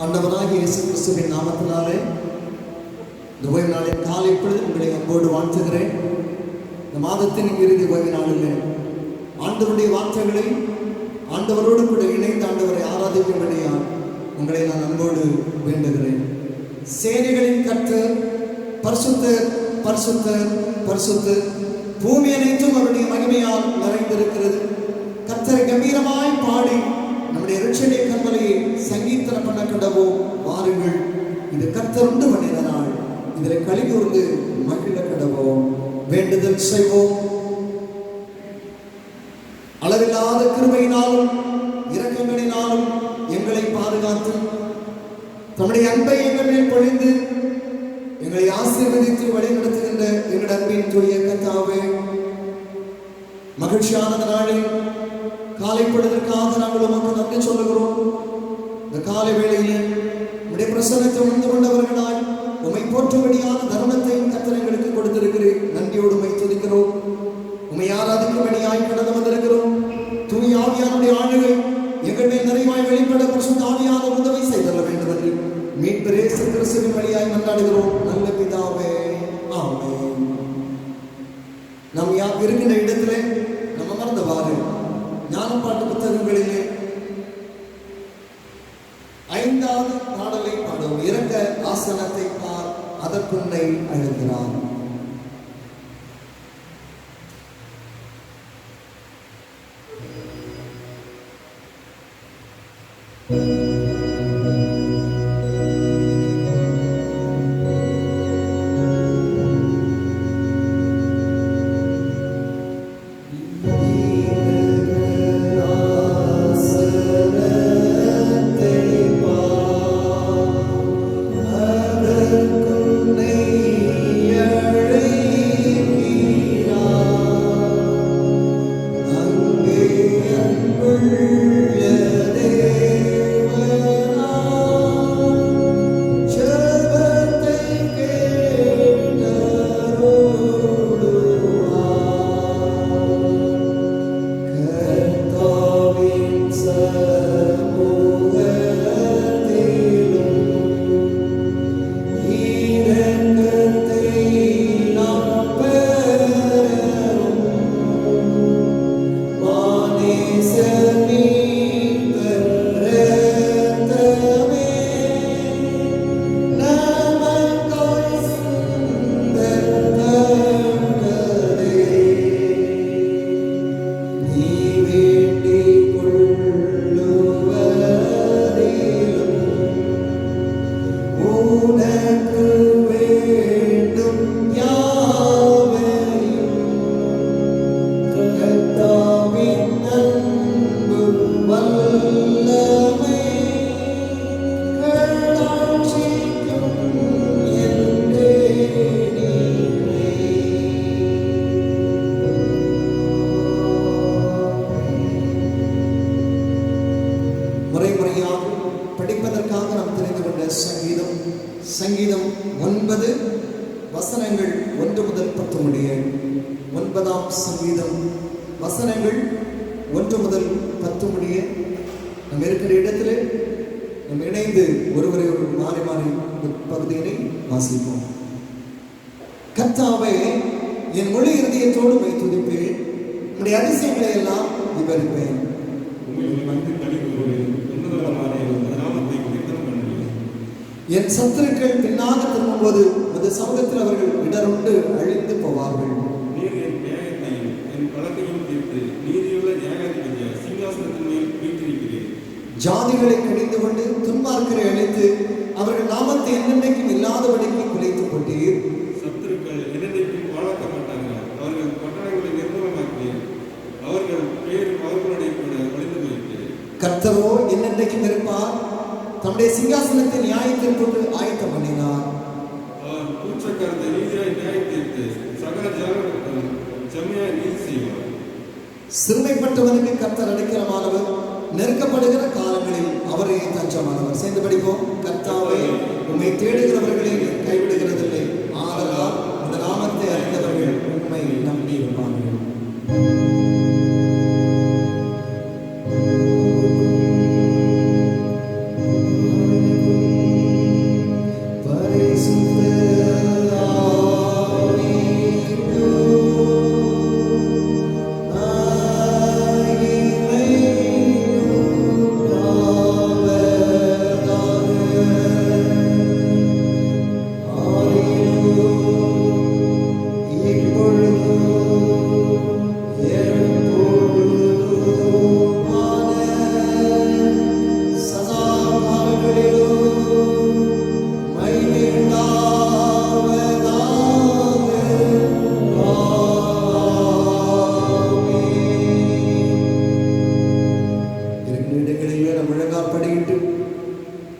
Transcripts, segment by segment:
ஆண்டவராகிய இயேசு கிறிஸ்துவின் நாமத்தினாலே இந்த ஓய்வு நாளின் காலை பொழுது உங்களை அன்போடு வாழ்த்துகிறேன். இந்த மாதத்தின் இறுதி ஓய்வு நாளில் ஆண்டவருடைய வார்த்தைகளை ஆண்டவரோடு கூட இணைந்து ஆண்டவரை ஆராதிக்கும்படியால் உங்களை நான் அன்போடு வேண்டுகிறேன். சேனைகளின் கர்த்தர் பரிசுத்தர், பரிசுத்தர், பரிசுத்தர், பூமி அனைத்தும் அவருடைய மகிமையால் நிறைந்திருக்கிறது. கர்த்தரை கம்பீரமாய் பாடி நம்முடைய இரட்சணிய கண்மலையை சங்கீதனம் பண்ண கடவோம். வாருங்கள், இது கர்த்தர் உண்டு பண்ணின நாள், இதில் களி கூர்ந்து மகிழ கடவோம். வேண்டுதல் செய்வோம். அளவில்லாத கிருபையினாலும் இரக்கங்களினாலும் எங்களை பாதுகாத்து தம்முடைய அன்பை எங்கள் மேல் பொழிந்து எங்களை ஆசீர்வதித்து வழிநடத்துகின்ற எங்கள் அன்பின் தூய கர்த்தாவே, மகிழ்ச்சியான நாளில் காலை பொழுதற்காக நாங்கள் உமக்கு நன்றி சொல்லுகிறோம். இந்த காலை வேளையில் உடைய பிரசன்னத்தை உணர்ந்து கொண்டவர்களாய் உம்மை போற்றும்படியான தர்மத்தை கர்த்தர் எங்களுக்கு கொடுத்திருக்கிறேன். நன்றியோடு உம்மை துதிக்கிறோம். உம்மை ஆராதிக்கும்படியாய் கடந்து வந்திருக்கிறோம். தூய ஆவியானுடைய ஆளுகை எங்கள் மேல் நிறைவாய் வெளிப்பட பரிசுத்த ஆவியான உதவி செய்தல்ல வேண்டும் என்று மீட்பர் இயேசு கிறிஸ்துவின் வழியாய் மன்றாடுகிறோம். நல்ல பிதாவே, ஆமென். நாம் இருக்கின்ற இடத்திலே நம்ம மறந்தவாறு ஞானப்பாட்டு புத்தகங்களிலே 5வது பாடலை பாடும். இரக்க ஆசனத்தை பார், அதற்குன்னை அழுகிறான். படிப்பதற்காக நாம் தெரிந்து கொண்ட சங்கீதம் 9 வசனங்கள் 1 முதல் 10 முடிய. 9ஆம் சங்கீதம் வசனங்கள் 1 முதல் 10 முடிய. நம்ம இருக்கிற இடத்துல நம்ம இணைந்து ஒருவரை மாறி மாறி பகுதியினை வாசிப்போம். கர்த்தாவே, என் முழு இருதயத்தோடு உம்மை துதிப்பேன், உம்முடைய அதிசயங்களை எல்லாம் விவரிப்பேன். என் சத்துருக்கள் பின்னாக திரும்பும்போது அது சமூகத்தில் அவர்கள் இடருண்டு அழிந்து போவார்கள். நீர் என் நியாயத்தையும் என் வழக்கையும் தீர்த்து நீதியுள்ள நியாயாதிபதிய சிங்காசனத்தின் மேல் வீற்றிருக்கிறேன். ஜாதிகளை கடிந்து கொண்டு துன்மார்க்கரை அழித்து அவர்கள் நாமத்தை என்னென்னைக்கும் இல்லாதபடிக்கு குலைத்து போட்டீர். சத்துருக்கள் என்னென்னைக்கும் வாழாக்க மாட்டார்கள். அவர்கள் பட்டணங்களை நிர்மூலமாக்கி அவர்கள் பேர் அவர்களுடைய கூட ஒளிந்து போயிற்று. கர்த்தரோ என்னென்னைக்கும் இருப்பார், தம்முடைய சிங்காசனத்தை நியாயத்திற்கு ஆயத்தம் பண்ணினார். அவர் பூச்சக்காரத்தை நீதியாய் நியாயம் தீர்த்து சகல ஜாகரத்தும் செம்மையாய் நீதி செய்வார். சிறுமைப்பட்டவனுக்கு கர்த்தர் அடைக்கலமானவர், நெருக்கப்படுகிற காலங்களில் அவரே தஞ்சமானவர். சேர்ந்து படிப்போம். கர்த்தாவே, உம்மை தேடுகிறவர்களை கைவிடுகிறதில்லை, ஆதலால் இந்த நாமத்தை அறிந்தவர்கள் உம்மை நம்பியிருப்பார்கள்.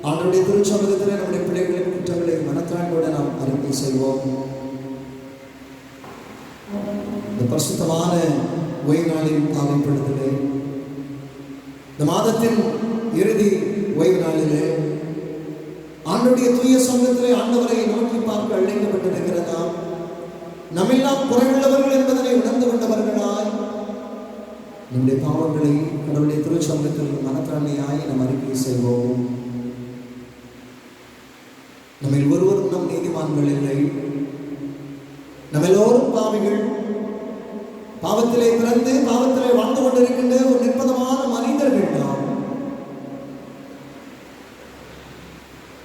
ஆண்டவருடைய திருச்சமூகத்தில் நம்முடைய பிள்ளைகளின் குற்றங்களை மனத்தாழ்வோடு நாம் அறிக்கை செய்வோம். இந்த பரிசுத்தமான ஓய்வு நாளின் காலை பொழுதிலே, இந்த மாதத்தின் இறுதி ஓய்வு நாளிலே ஆண்டவருடைய தூய சமூகத்திலே ஆண்டவரை நோக்கி பார்க்க அழைக்கப்பட்டிருக்கிற நாம் நம்மெல்லாம் குறைவுள்ளவர்கள் என்பதனை உணர்ந்து கொண்டவர்களாய் நம்முடைய பாவங்களை கடவுளுடைய திருச்சமூகத்தில் மனத்தாழ்மையாய் நாம் அறிக்கை செய்வோம். நம்ம ஒருவரும் நம் நீதிமான்கள் இல்லை. நம்ம எல்லோரும் பாவிகள். பாவத்திலே பிறந்து பாவத்திலே வாழ்ந்து கொண்டிருக்கின்ற ஒரு நிர்பந்தமான மனிதர்கள் நாம்.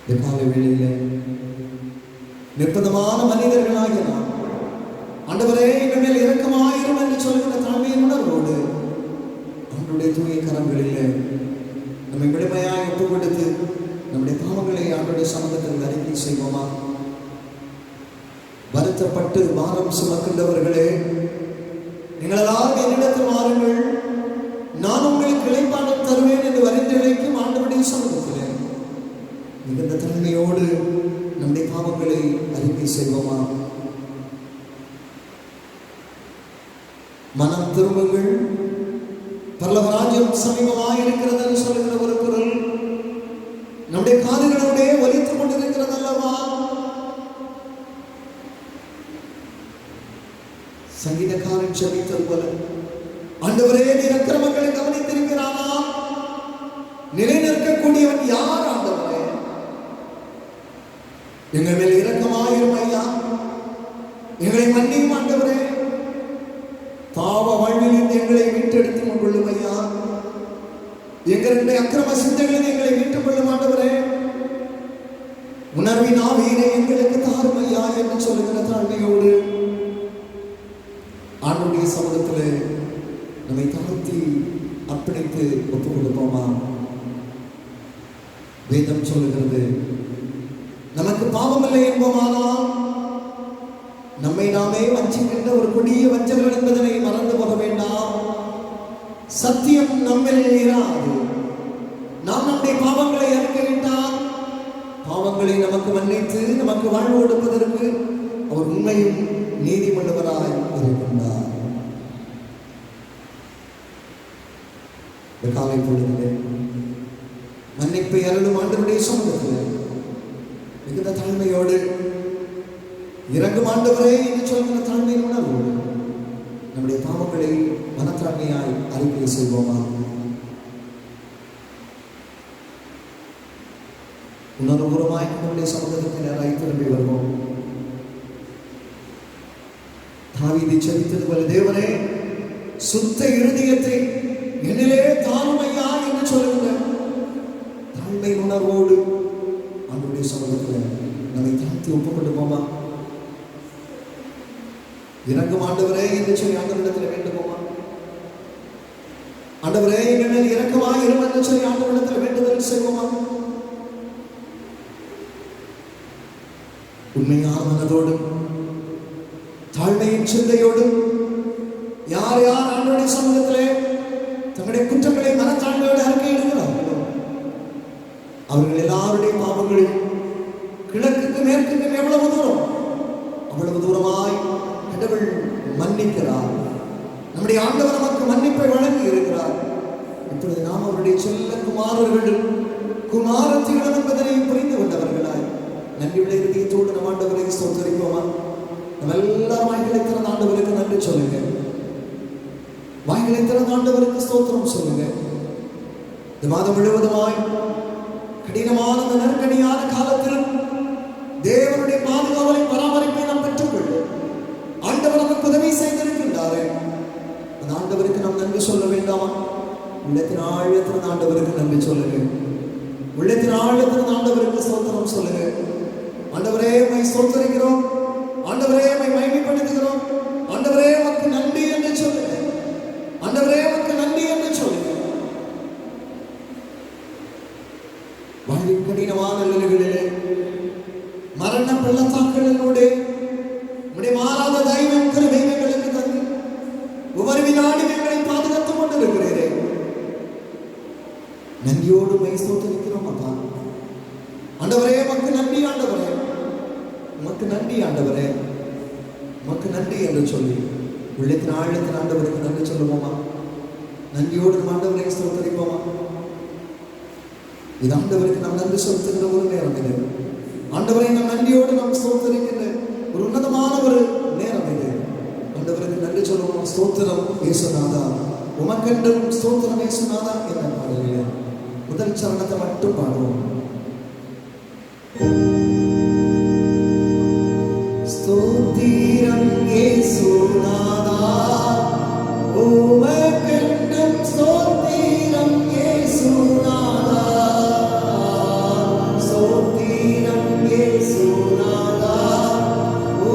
இந்த காலை வேளையிலே நிர்பந்தமான மனிதர்களாகிய நாம் ஆண்டவரே எங்கள் மேல் இரக்கமாயிரும் என்று சொல்கிற தாழ்மையின் உணர்வோடு அவனுடைய தூய கரங்களிலே நம்மை விடுமையாய் ஒப்புக் கொடுத்து நம்முடைய பாவங்களை ஆண்டவருடைய சமூகத்தில் அறிக்கை செய்வோமா? வருத்தப்பட்டு பாரம் சுமக்கின்றவர்களே, நீங்களெல்லாம் என்னிடத்தில் வாருங்கள், நான் உங்களுக்கு இளைப்பாறுதல் தருவேன் என்று வரிந்து இழைக்கும் ஆண்டவருடைய சமூகத்திலே மிகுந்த தன்மையோடு நம்முடைய பாவங்களை அறிக்கை செய்வோமா? மனம் திரும்புங்கள், பரலோக ராஜ்யம் சமீபமாய் இருக்கிறது என்று சொல்லுகிற ஒரு குரல் நம்முடைய காதுகளோட ஒலித்துக் கொண்டிருக்கிறது அல்லவா? சங்கீதக்காரன் ஜெபித்தது போல, ஆண்டவரே நீர் அக்கிரமங்களை கவனித்திருக்கிறானா? நிலைநிற்கக்கூடியவன் யார் ஆண்டவரே? எங்கள் மேல் இரக்கமாயிரும் ஐயா, எங்களை மன்னியும் ஆண்டவரே. பாவ வாழ்விலிருந்து எங்களை மீட்டெடுத்துக் கொள்ளும் ஐயா. எங்களுடைய அக்கிரம சிந்தைகளில் எங்களை மீட்டுக் கொள்ளும் ஆண்டவரே. உணர்வின் ஆவியினை எங்களுக்கு தாரும் ஐயா என்று சொல்லுகிற தாழ்மையோடு ஆண்டவருடைய சமூகத்திலே நம்மை தாழ்த்தி அர்ப்பணித்து ஒப்புக் கொடுப்போமா? வேதம் சொல்லுகிறது, நமக்கு பாவமில்லை என்போமானால் நம்மை நாமே வஞ்சிக்கின்ற ஒரு கொடிய வஞ்சகர்கள் என்பதனை மறந்து போக வேண்டாம். சத்தியம் நம்மில் இராது. நாம் நம்முடைய பாவங்களை அறிக்கையிட்டால் பாவங்களை நமக்கு மன்னித்து நமக்கு வாழ்வு கொடுப்பதற்கு அவர் உண்மையும் நீதிமன்றவராய் இருக்கின்றார். இந்த காலை பொழுதிலே மன்னிப்பை அருளும் ஆண்டவருடைய சமூகத்தில் மிகுந்த தாழ்மையோடு இறங்கும் ஆண்டவரே என்று சொல்கிற தாழ்மையின் உணர்வோடு நம்முடைய பாவங்களை மனத்தாழ்மையாய் அறிக்கை செய்வோமா? உணர்வுபூர்வமாய் நம்முடைய சமூகத்திற்கு நேராய் திரும்பி வருவோம். தாவீது ஜெபித்தது போல, தேவனே சுத்த இருதயத்தை என்னிலே தாரும் ஐயா என்று சொல்லுகிற தாழ்மை உணர்வோடு அவனுடைய சமூகத்தில் நம்மை தாழ்த்தி ஒப்புக் கொள்ளுவோமா? இறங்கும் ஆண்டவரே என்று சொல்லி ஆண்டவரிடத்தில் வேண்டுவோமா? ஆண்டவரே எங்கள் மேல் இரக்கமாய் இரும் என்று சொல்லி ஆண்டவரிடத்தில் வேண்டுதல் செய்வோமா? உண்மையான மனதோடும் தாழ்மையின் சிந்தையோடும் யார் யார் ஆண்டவருடைய சமூகத்திலே தங்களுடைய குற்றங்களை மனத்தாழ்மையோடு அறிக்கையிடுகிறார்களோ அவர்கள் எல்லாருடைய பாவங்களையும் கிழக்குக்கு மேற்குக்கும் எவ்வளவு தூரம் அவ்வளவு தூரமாய் கடவுள் மன்னிக்கிறார். நம்முடைய ஆண்டவர் நமக்கு மன்னிப்பை வழங்கி இருக்கிறார். இப்பொழுது நாம் அவருடைய செல்ல குமாரர்களும் குமாரத்திகளும் என்பதனை புரிந்து கொண்டவர்களாய் நன்றியுள்ள இதயத்தோடு நம் ஆண்டவரை ஸ்தோத்திரிப்போமா? நம்ம எல்லாரும் வாய்களை திறந்த ஆண்டவருக்கு நன்றி சொல்லுங்க. வாய்களை திறந்த ஆண்டவருக்கு ஸ்தோத்திரம் சொல்லுங்க. இந்த மாதம் முழுவதுமாய் கடினமான இந்த நெருக்கடியான காலத்திலும் தேவனுடைய பாதுகாவலை பராமரிப்பை நாம் பெற்றுக்கொள்ள ஆண்டவர் நமக்கு உதவி செய்திருக்கின்றாரே. அந்த ஆண்டவருக்கு நாம் நன்றி சொல்ல வேண்டாமா? உள்ளத்தின் ஆழத்தின் ஆண்டவருக்கு நன்றி சொல்லுங்க. உள்ளத்தின் ஆழத்தின் ஆண்டவருக்கு ஸ்தோத்திரம் சொல்லுங்க. ஆண்டவரே உம்மை ஸ்தோத்திரிக்கிறோம், ஆண்டவரே உம்மை மகிமைப்படுத்துகிறோம், ஆண்டவரே உமக்கு நன்றி என்று சொல்லுங்க. ஆண்டவரே உமக்கு நன்றி என்று சொல்லுங்க. வாழ்வின் கடினமான நிலைகளிலே மரண பள்ளத்தாக்களிலூടെ உம்முடைய மாறாத தெய்வம் கிருபைகளுக்கு தந்து ஒவ்வொரு வினாடியும் எங்களை பாதுகாத்துக் கொண்டிருக்கிறீரே. நன்றியோடு உம்மை ஸ்தோத்திரிக்கிறோம் அப்பா. ஆண்டவரே உமக்கு நன்றி, ஆண்டவரே உமக்கு நன்றி, ஆண்டவரே உமக்கு நன்றி என்று சொல்லி உள்ளத்தின் ஆழத்தின் ஆண்டவருக்கு நன்றி சொல்லுவோமா? நன்றியோடு நம் ஆண்டவரை ஸ்தோத்தரிப்போமா? இது ஆண்டவருக்கு நாம் நன்றி செலுத்துகிற ஒரு நேரம் இது. ஆண்டவரை நாம் நன்றியோடு நாம் ஸ்தோத்தரிக்கின்ற ஒரு உன்னதமான ஒரு நேரம் இது. ஆண்டவருக்கு நன்றி சொல்லுவோம். ஸ்தோத்திரம் இயேசுநாதா, உமக்கென்றும் ஸ்தோத்திரம் இயேசுநாதா என்ற பாடலில் முதல் சரணத்தை மட்டும் பாடுவோம். ஸ்தோத்திரம் இயேசுநாதா, உமக்கென்றும் ஸ்தோத்திரம் இயேசுநாதா, ஸ்தோத்திரம் இயேசுநாதா,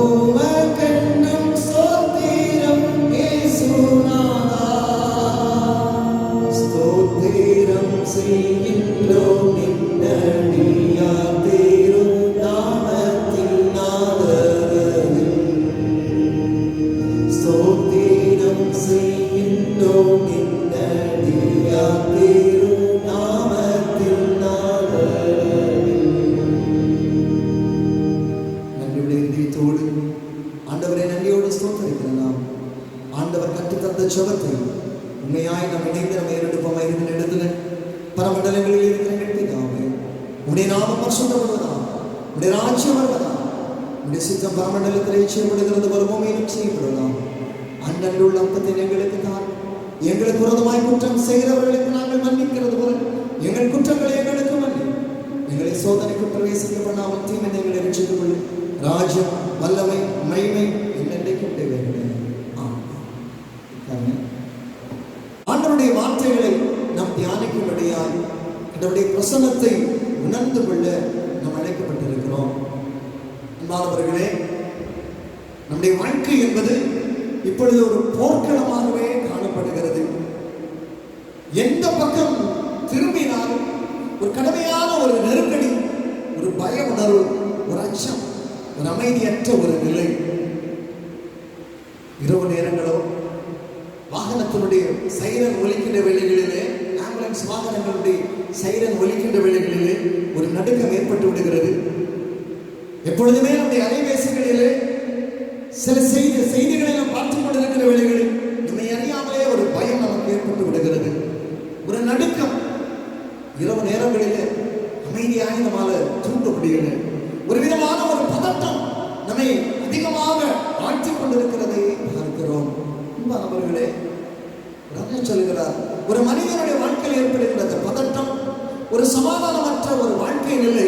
உமக்கென்றும் ஸ்தோத்திரம் இயேசுநாதா, ஸ்தோத்திரம் செய்கின்றோம் நின்னடியார் திருநாமத்தின் நாதரவில், ஸ்தோத்திரம் செய்கின்றோம் நின்னடியார் திருநாமத்தின் நாதரவில். நன்றியுடைய இதயத்தோடு ஆண்டவரை நன்றியோடு ஸ்தோத்தரிக்கிறேன். நாம் ஆண்டவர் கற்றுத்தந்த ஜெபத்தை உண்மையாய் நாம் இணைந்து நம்ம ஏறெடுப்போமா? இருக்கிற இடத்துல பரமண்டலங்களில் இருக்கிற பிதாவே, உடைய நாமம் பரிசுத்தப்படுவதா, உடைய ராஜ்யம் வருவதா, உடைய சித்தம் பரமண்டலத்திலே செய்யப்படுகிறது வருவோம் மேலும் செய்யப்படுவதாம். அண்ணன் உள்ள அப்பத்தை எங்களுக்கு தான், எங்களுக்கு விரோதமாய் குற்றம் செய்கிறவர்களுக்கு நாங்கள் மன்னிக்கிறது போல எங்கள் குற்றங்களை எங்களுக்கு மன்னி, எங்களை சோதனைக்கு பிரவேசிக்க பண்ணாமல் தீமை எங்களை ரட்சித்துக் கொள்ளும். ராஜ்யம் வல்லமை மகிமை என்னென்றைக்கு உடையவைகளே. ஆண்டவருடைய வார்த்தைகளை நாம் தியானிக்கும்படியாய் கடவுளுடைய பிரசன்னத்தை உணர்ந்து கொள்ள நாம் அழைக்கப்பட்டிருக்கிறோம். அன்பானவர்களே, நம்முடைய வாழ்க்கை என்பது இப்பொழுது ஒரு போர்க்களமாகவே காணப்படுகிறது. எந்த பக்கம் திரும்பினாலும் ஒரு கடுமையான ஒரு நெருக்கடி, ஒரு பய உணர்வு, ஒரு அச்சம், ஒரு அமைதியற்ற ஒரு நிலை. இரவு நேரங்களோ வாகனத்தினுடைய சைரன் ஒலிக்கின்ற வேளைகளிலே, ஆம்புலன்ஸ் வாகனங்களுடைய சைரன் ஒலிக்கின்ற வேளைகளிலே ஒரு நடுக்கம் ஏற்பட்டு விடுகிறது. எப்பொழுதுமே நம்முடைய அலைபேசிகளிலே சில செய்திகளை நாம் பார்த்துக் கொண்டிருக்கிற வேளைகளில் நம்மை அறியாமலே ஒரு பயம் நமக்கு ஏற்பட்டு விடுகிறது, ஒரு நடுக்கம். இரவு நேரங்களிலே அமைதியாக நம்மால தூண்ட முடியல. ஒரு விதமான ஒரு பதட்டம் நம்மை அதிகமாக ஆழ்த்திக் கொண்டிருக்கிறதை பார்க்கிறோம். அவர்களே சொல்லுகிறார், ஒரு மனிதனுடைய வாழ்க்கையில் ஏற்படுகிற அந்த பதட்டம், ஒரு சமாதானமற்ற ஒரு வாழ்க்கை நிலை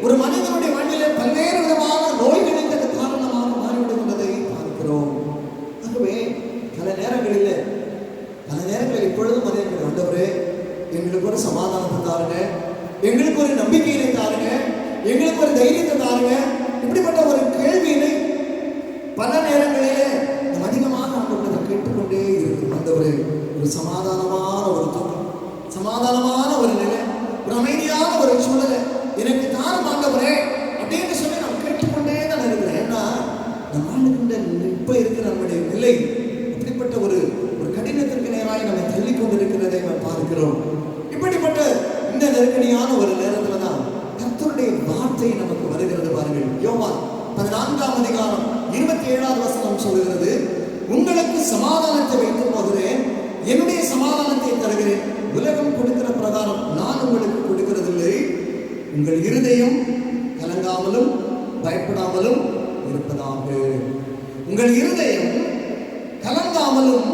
ஒரு மனிதனுடைய வாழ்க்கையிலே பல்வேறு விதமான நோய்களுக்கு காரணமாக மாறிவிடுகின்றதை பார்க்கிறோம். ஆகவே பல நேரங்களில் இப்பொழுதும் அதே ஆண்டவரே, எங்களுக்கு ஒரு சமாதானத்தை தாருங்க, எங்களுக்கு ஒரு நம்பிக்கையினை தாருங்க, எங்களுக்கு ஒரு தைரியத்தை தாருங்க. இப்படிப்பட்ட ஒரு கேள்வியினை பல நேரங்களிலே நாம் அதிகமாக ஆண்டவரை கேட்டுக்கொண்டே இருக்கும். ஆண்டவரே, ஒரு சமாதானமான ஒரு தூக்கம், சமாதானமான ஒரு நிலை, ஒரு அமைதியான ஒரு சூழலை எனக்கு தாரும் ஆண்டவரே அப்படின்னு சொல்லி நாம் கேட்டுக்கொண்டே தான் இருக்கிறேன். ஏன்னா நம்ம ஆளுகின்ற இப்ப இருக்கிற நம்முடைய நிலை அப்படிப்பட்ட ஒரு கடினத்திற்கு நேராக நம்மை தள்ளி கொண்டிருக்கிறதை நாம் பார்க்கிறோம். இப்படிப்பட்ட இந்த நெருக்கடியான ஒரு நேரத்துல தான் கர்த்தருடைய வார்த்தை நமக்கு வருகிறது. பாருங்கள், யோவான் 14ஆம் அதிகாரம் 27வது வசனம் சொல்கிறது, உங்களுக்கு சமாதானத்தை வைத்து போகிறேன், என்னுடைய சமாதானத்தை தருகிறேன், உலகம் கொடுக்கிற பிரகாரம் நான் உங்களுக்கு கொடுக்கிறதில்லை. உங்கள் இருதயம் கலங்காமலும் பயப்படாமலும் இருப்பதாக. உங்கள் இருதயம் கலங்காமலும்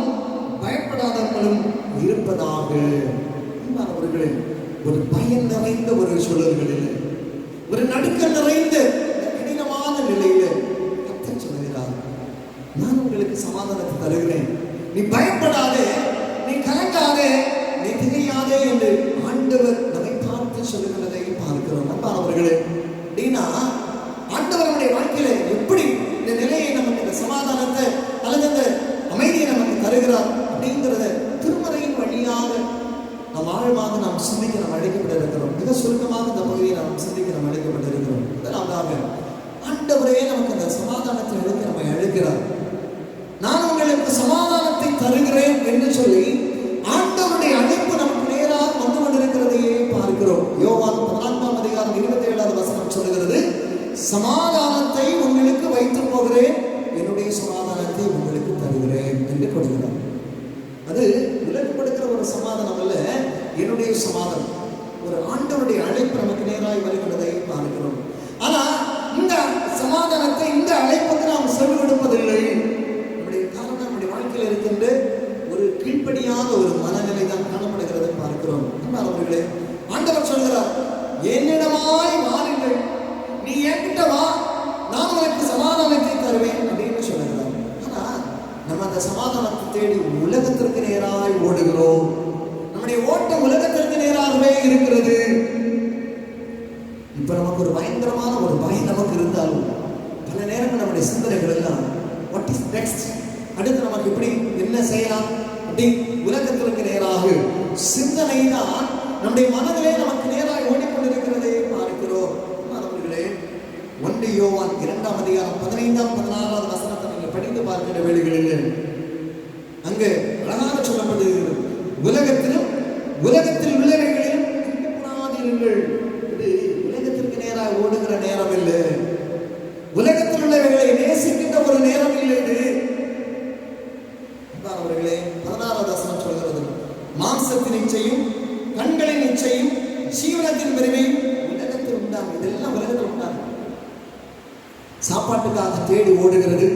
பயப்படாதவர்களும் இருப்பதாக. அவர்களே, ஒரு பயம் நிறைந்த ஒரு சூழல்களில், ஒரு நடுக்கம் நிறைந்த கடினமான நிலையில கர்த்தர் சொல்கிறார், நான் உங்களுக்கு சமாதானத்தை தருகிறேன், நீ பயப்படாதே, நீ கலங்காதே, நீ திகையாதே என்று ஆண்டவர் நம்மை பார்த்து சொல்லுகிறதை பார்க்கிறோம். அன்பானவர்களே, அப்படின்னா ஆண்டவருடைய வாழ்க்கையில எப்படி இந்த நிலையை நமக்கு, இந்த சமாதானத்தை அல்லது இந்த அமைதியை நமக்கு தருகிறார் அப்படிங்கிறத திருமறையின் வழியாக நாம் ஆழமாக நாம் சிந்திக்க நாம் அழைக்கப்பட்டிருக்கிறோம். மிக சுருக்கமாக இந்த பகுதியை நாம் சிந்திக்க நாம் அழைக்கப்பட்டிருக்கிறோம். முதலாவதாக ஆண்டவரே நமக்கு அந்த சமாதானத்தை அழைக்க நம்மை அழைக்கிறார். நான் உங்களுக்கு சமாதானத்தை தருகிறேன் என்று சொல்லி ஆண்டவருடைய அழைப்பு நமக்கு நேராக வந்து கொண்டிருக்கிறதையே பார்க்கிறோம். யோவான் 14ஆம் அதிகாரம் 27வது சொல்லுகிறது, சமாதானத்தை உங்களுக்கு வைத்து போகிறேன், என்னுடைய சமாதானத்தை உங்களுக்கு தருகிறேன் என்று கொடுக்கிறார். அது உலகம் கொடுக்கிற ஒரு சமாதானம் அல்ல, என்னுடைய சமாதானம். ஒரு ஆண்டவருடைய அழைப்பு நமக்கு நேராய் வருகிறதை பார்க்கிறோம். ஆனா இந்த சமாதானத்தை, இந்த அழைப்புக்கு நாம் செவி கொடுப்பதில்லை. நம்முடைய காரணம் நம்முடைய வாழ்க்கையில் இருக்கின்ற ஒரு கீழ்ப்படியாத ஒரு மனநிலை தான் காணப்படுகிறதை பார்க்கிறோம். அவர்களே, ஆண்டவர் சொல்கிறார், என்னிடமாய் வாருங்கள், நீ என்கிட்ட வா, நான் உனக்கு சமாதானத்தை தருவேன் அப்படின்னு சொல்லுகிறார். ஆனா நம்ம அந்த சமாதானத்தை தேடி உலகத்திற்கு நேராய் ஓடுகிறோம். நம்முடைய ஓட்டம் உலகத்திற்கு நேராகவே இருக்கிறது. இப்ப நமக்கு ஒரு பயங்கரமான ஒரு பயம் நமக்கு இருந்தாலும் பல நேரங்கள் நம்முடைய சிந்தனைகள் எல்லாம் வாட் இஸ் நெக்ஸ்ட், அடுத்து நமக்கு எப்படி என்ன செய்யலாம் அப்படி உலகத்திற்கு நேராக சிந்தனை தான் நம்முடைய மனதிலே நமக்கு நேராக ஓடிக்கொண்டிருக்கிறதை பார்க்கிறோம். அவர்களே, 1 யோவான் 2ஆம் அதிகாரம் 15ஆம் 16ஆவது வசனத்தை நீங்கள் படித்து பார்க்கிற வேளைகளில் அங்கு அழகாக சொல்லப்படுகிறது, உலகத்திலும் உலகத்தில் உள்ளவைகளிலும் புறாதிருங்கள். இது உலகத்திற்கு நேராக ஓடுகிற நேரம் இல்லை, உலகத்தில் உள்ளவைகளை நேசிக்கின்ற ஒரு நேரம் இல்லை. இது அவர்களே, 16ஆவது வசனம் சொல்கிறது, மாம்சத்தின் இச்சையும் கண்களின் இச்சையும் ஜீவனத்தின் பெருமையும் உலகத்தில் உண்டாகும். இதெல்லாம் உலகத்தில் உண்டாகும். சாப்பாட்டுக்காக தேடி ஓடுகிறது,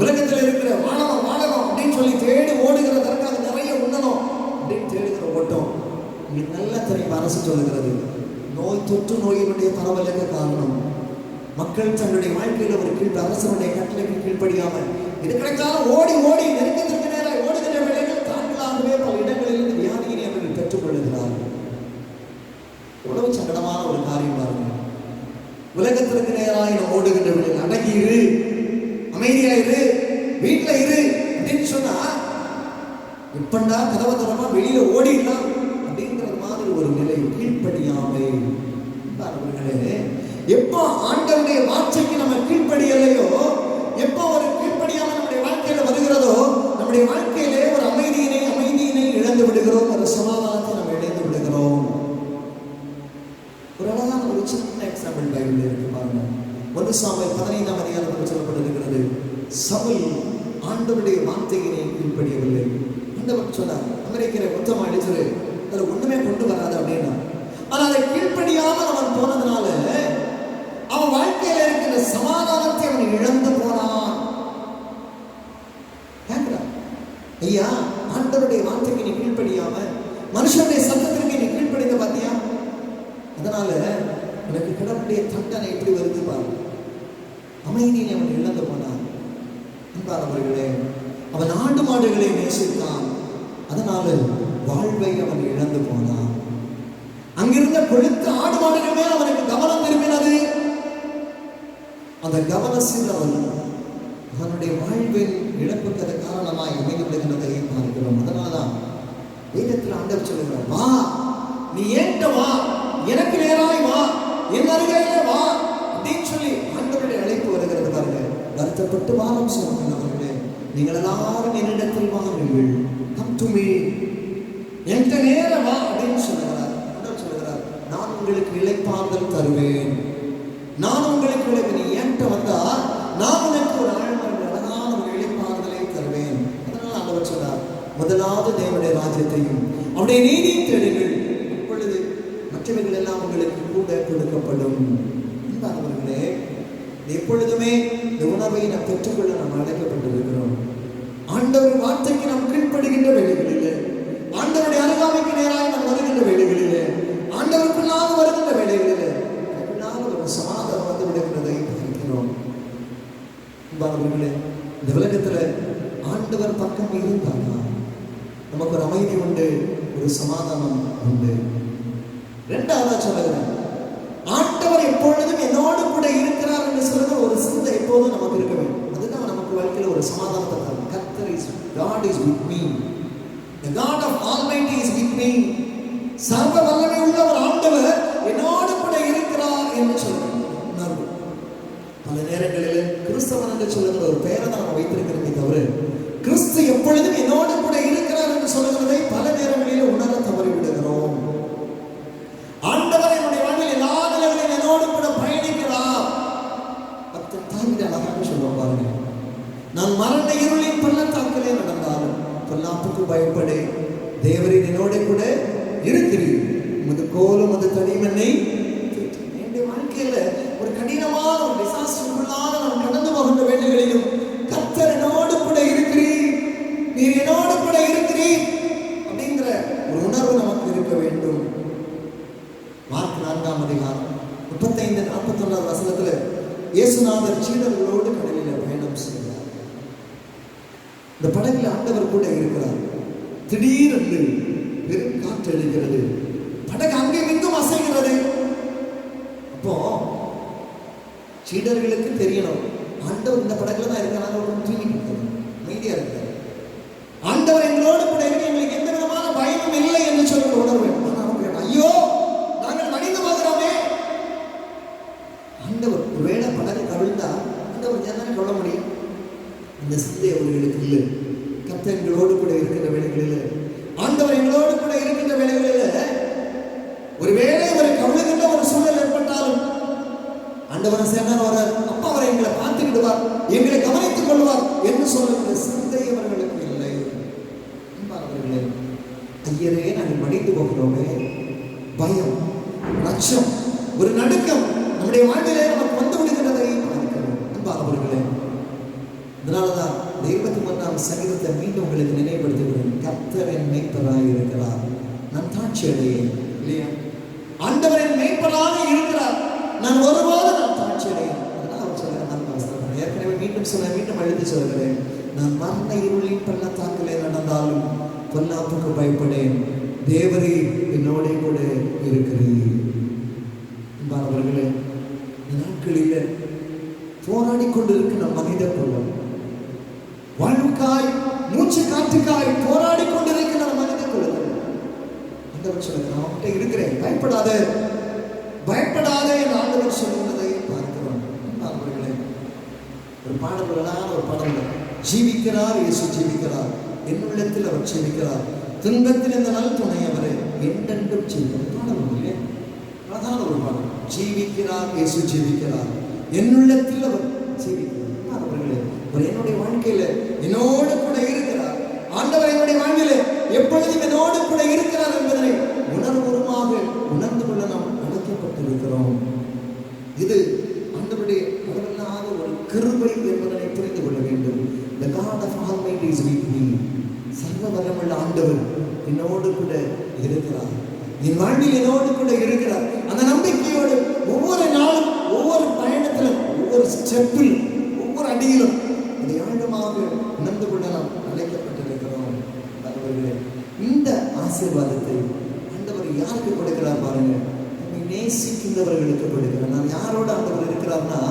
உலகத்தில் இருக்கிற வாழணும் வாழணும் அப்படின்னு சொல்லி தேடி ஓடுகிறதற்காக நிறைய உண்ணணும் அப்படின்னு தேடுகிற ஓட்டம். இங்க நல்ல தெரியும், அரசு சொல்லுகிறது, நோய் தொற்று நோயினுடைய பரவலுக்கு காரணம் மக்கள் தங்களுடைய வாழ்க்கையில் ஒரு அரசனுடைய கட்டளைக்கு கீழ்ப்படியாமல் இது கிடைத்தாலும் ஓடி ஓடி நெருக்கத்திற்கு நேராக ஓடுகின்ற வேளையில் தாங்களாகவே பல இடங்களில் வியாதியினை அவர்கள் பெற்றுக் கொள்ளுகிறார்கள். உணவு சங்கடமான ஒரு காரியம் பாருங்கள். உலகத்திற்கு நேராக நாம் ஓடுகின்ற வேளையில் அடங்கி இரு, அமைதியா இரு, வீட்டுல இரு அப்படின்னு சொன்னா இப்பண்டா கதவை தரமா வெளியில ஓடிடலாம் அப்படிங்கிற மாதிரி ஒரு நிலை. கீழ்ப்படியாமை. எப்போ ஆண்டவருடைய வார்த்தைக்கு நம்ம கீழ்ப்படியலையோ, எப்போ ஒரு கீழ்ப்படியாமல் நம்முடைய வாழ்க்கையில வருகிறதோ, நம்முடைய வாழ்க்கையிலே ஒரு அமைதியினை இழந்து விடுகிறோம், ஒரு சமாதானத்தை நம்ம இழந்து விடுகிறோம். ஒரு அழகான ஒரு சின்ன எக்ஸாம்பிள் பைபிள் இருக்கு பாருங்க. 1 சாமுவேல் 15ஆம் அதிகாரத்தில் சொல்லப்பட்டிருக்கிறது, சவுல் ஆண்டவருடைய வார்த்தையினை கீழ்ப்படியவில்லை. ஆண்டவர் சொன்னார், அமெரிக்கரை மொத்தமா அடிச்சிரு, அதுல ஒண்ணுமே கொண்டு வராது அப்படின்னா. ஆனா அதை கீழ்ப்படியாமல் அவன் போனதுனால அவன் வாழ்க்கையில இருக்கிற சமாதானத்தை அவன் இழந்து போனான். ஐயா, ஆண்டவருடைய வார்த்தைக்கு நீ கீழ்ப்படியாம மனுஷனுடைய சத்தத்திற்கு நீ கீழ்ப்படிந்த பாத்தியா, அதனால எனக்கு கிடக்கூடிய தண்டனை எப்படி வருது பாரு. அமைதியை அவன் இழந்து போனான். அன்பானவர்களே, அவன் ஆடு மாடுகளை நேசித்தான், அதனால வாழ்வை அவன் இழந்து போனான். அங்கிருந்த கொழுத்த ஆடு மாடுகள் மேல் அவனுக்கு கவனம் திரும்பினது. அந்த கவனத்தில் அவனுடைய வாழ்வின் இழப்புக்கு அது காரணமாய் அமைந்து விடுகின்றதை பார்க்கிறோம். அதனாலதான் வேதத்தில் ஆண்டவர் சொல்லுகிறார், வா, நீ ஏன்ட்ட வா, எனக்கு நேராய் வா, என் அருகையிலே வா அப்படின்னு சொல்லி ஆண்டவருடைய அழைப்பு வருகிறது பாருங்க. வருத்தப்பட்டு வாரம் சொல்லுகிறவர்களே, நீங்கள் எல்லாரும் என்னிடத்தில் வாருங்கள், come to me, என்கிட்ட நேர வா அப்படின்னு சொல்லுகிறார். ஆண்டவர் சொல்லுகிறார், நான் உங்களுக்கு இளைப்பாறுதல் தருவேன், நான் உங்களுக்கு நீ என்கிட்ட வந்தா நான் உனக்கு ஒரு அழகான ஒரு இளைப்பாறுதலை தருவேன். அதனால ஆண்டவர் சொன்னார், முதலாவது தேவனுடைய ராஜ்யத்தையும் அவருடைய நீதியை தேடுங்கள், இப்பொழுது மற்றவர்கள் எல்லாம் உங்களுக்கு கூட கொடுக்கப்படும். அவர்களே, எப்பொழுதுமே இந்த உணவை நாம் பெற்றுக்கொள்ள நாம் அழைக்கப்பட்டிருக்கிறோம். ஆண்டவர் வார்த்தைக்கு நாம் கீழ்ப்படுகின்ற வேலைகளிலே, ஆண்டவருடைய அருகாமைக்கு நேராக நாம் வருகின்ற வேலைகளிலே, ஆண்டவருக்குள்ளாக வருகின்ற வேலைகளிலே ஒரு சமாதானம் வந்து விடுகிறதை பார்க்கிறோம். அவர்களே, இந்த உலகத்துல ஆண்டவர் பக்கம் இருந்தாங்க நமக்கு ஒரு அமைதி உண்டு, ஒரு சமாதானம் உண்டு. இரண்டாவதா சொல்லுகிறேன், ஆண்டவர் எப்பொழுதும் என்னோடு கூட இருக்கிறார் என்று சொல்லுகிற ஒரு சிந்தை எப்போதும் நமக்கு இருக்க வேண்டும். அதுதான் நமக்கு வாழ்க்கையில் ஒரு சமாதானத்தை தரும். கர்த்தர் is, God is with me, the God of Almighty is with me. சர்வ வல்லமை உள்ள ஒரு ஆண்டவர் என்னோடு கூட இருக்கிறார் என்று சொல்லுகிறார். பல நேரங்களில் கிறிஸ்தவன் என்று சொல்லுகிற ஒரு பெயரை நாம் வைத்திருக்கிறதை தவிர, கிறிஸ்து எப்பொழுதும் என்னோடு கூட இருக்கிறார் என்று சொல்லுகிறதை பல நேரங்களில் உணர தவறி விடுகிறோம். ஆண்டவர் என்னுடைய வாழ்வில் எல்லா நான் மரண இருளின் பள்ளத்தாக்கிலே நடந்தாலும் பொல்லாப்புக்கு பயப்படே, தேவரின் என்னோட கூட இருக்கிறீர், உமது கோலும் உமது தடியும் என்னை தேற்றும். என்னுடைய வாழ்க்கையில ஒரு கடினமான ஒரு டிசாஸ்டருக்குள்ளாக நான் கடந்து போகின்ற வேளைகளிலும் கர்த்தர் என்னோடு கூட இருக்கிறீர், நீர் என்னோடு கூட இருக்கிறீர் அப்படிங்கிற ஒரு உணர்வு நமக்கு இருக்க வேண்டும். மார்க் 4ஆம் அதிகாரம் 35-41 வசனத்துல இயேசுநாதர் சீடர்களோடு கடலில பயணம் செய்கிறார். இந்த படகுல ஆண்டவர் கூட இருக்கிறார். திடீரென்று பெரும் காற்று அடிக்கிறது, படகு அங்கே இங்கும் அசைகிறது. அப்போ சீடர்களுக்கு தெரியணும், ஆண்டவர் இந்த படகுல தான் இருக்கிறாங்க, தூங்கிட்டு அமைதியா இருக்கிறார். ஆண்டவர் எங்களோடு கூட இருக்க எங்களுக்கு எந்த விதமான பயமும் இல்லை என்று சொல்ல உணர்வு. ஐயோ, நாங்கள் மனித போகிறோமே. ஆண்டவர் ஒருவேளை படகு கவிழ்ந்தா ஆண்டவர் ஜனனை கொள்ள முடியும். இந்த சிந்தை அவர்களுக்கு இல்லை. கர்த்தர் எங்களோடு கூட இருக்கின்ற வேளைகளில், ஆண்டவர் எங்களோடு கூட இருக்கின்ற வேளைகளில் ஒருவேளை ஒரு கவிழ்கின்ற ஒரு சூழல் ஏற்பட்டாலும் ஆண்டவரை சேர்ந்தார், அப்பா அவரை எங்களை பார்த்துக்கிடுவார், எங்களை கவனித்துக் கொள்வார் என்று சொல்லுகிற சிந்தை அவர்களுக்கு இல்லை. அவர்களே, ஐயரே நாங்கள் மடிந்து போகிறோமே, பயம், அச்சம், ஒரு நடுக்கம் நம்முடைய வாழ்விலே நமக்கு வந்து விடுகிறதை பார்க்கிறோம். அவர்களே, அதனாலதான் 23ஆம் சங்கீதத்தை மீண்டும் உங்களுக்கு நினைவுபடுத்துகிறேன். கர்த்தர் என் மேய்ப்பராக இருக்கிறார், நான் தாட்சி அடையேன். இல்லையா? ஆண்டவர் என் மேய்ப்பராக இருக்கிறார், நான் ஒருபோது நான் தாட்சி அடையேன். அதனால அவர் சொல்கிறேன், ஏற்கனவே மீண்டும் சொல்ல, மீண்டும் எழுதி சொல்கிறேன், நான் மரண இருளின் பள்ளத்தாக்கிலே நடந்தாலும் பொல்லாப்புக்கு பயப்படேன், தேவரே என்னோட கூட இருக்கிறீர். அவர்களே, இந்த நாட்களில் போராடி கொண்டிருக்கிற மனித குலம், வாழ்வுக்காய் மூச்சு காற்றுக்காய் போராடி கொண்டிருக்கிற மனித குலங்கள், ஆண்டவர் சொல்லுங்க, அவன்கிட்ட இருக்கிறேன், பயப்படாத பயப்படாத என் ஆண்டவர் சொல்லுவதை பார்க்கிறோம். அவர்களே, ஒரு பாடல்களான ஒரு பாடல், ஜீவிக்கிறார் இயேசு ஜீவிக்கிறார், என்னுள்ளத்தில் அவர் ஜீவிக்கிறார், துன்பத்தில் இந்த நல் துணை அவரை என்றென்றும் ஜீவிக்கிறார். பாடல் இல்லையே, அழகான ஒரு பாடல். ஜீவிக்கிறார் இயேசு ஜீவிக்கிறார், என்னுள்ளத்தில் அவர் ஜீவிக்கிறார். அவர்களே, அவர் என்னுடைய வாழ்க்கையில என்னோடு கூட இருக்கிறார். ஆண்டவர் என்னுடைய வாழ்க்கையில எப்பொழுதும் என்னோடு கூட இருக்கிறார் என்பதனை உணர்வுபூர்வமாக உணர்ந்து கொள்ள நாம் அழைக்கப்பட்டிருக்கிறோம். இது ஆண்டவருடைய அளவில்லாத ஒரு கிருபை என்பதனை புரிந்து கொள்ள வேண்டும். The God of Almighty is with me. சர்வ வல்லமையுள்ள ஆண்டவர் என்னோடு கூட இருக்கிறார், என் வாழ்வில் என்னோடு கூட இருக்கிறார். அந்த நம்பிக்கையோடு ஒவ்வொரு நாளும், ஒவ்வொரு பயணத்திலும், ஒவ்வொரு ஸ்டெப்பில், ஒவ்வொரு அடியிலும் இதை ஆழமாக உணர்ந்து கொள்ள நாம் அழைக்கப்பட்டிருக்கிறோம். அவர்களே, இந்த ஆசீர்வாதத்தை ஆண்டவர் யாருக்கு கொடுக்கிறார் பாருங்க, தம்மை நேசிக்கின்றவர்களுக்கு கொடுக்கிறார். நான் யாரோட ஆண்டவர் இருக்கிறார்னா,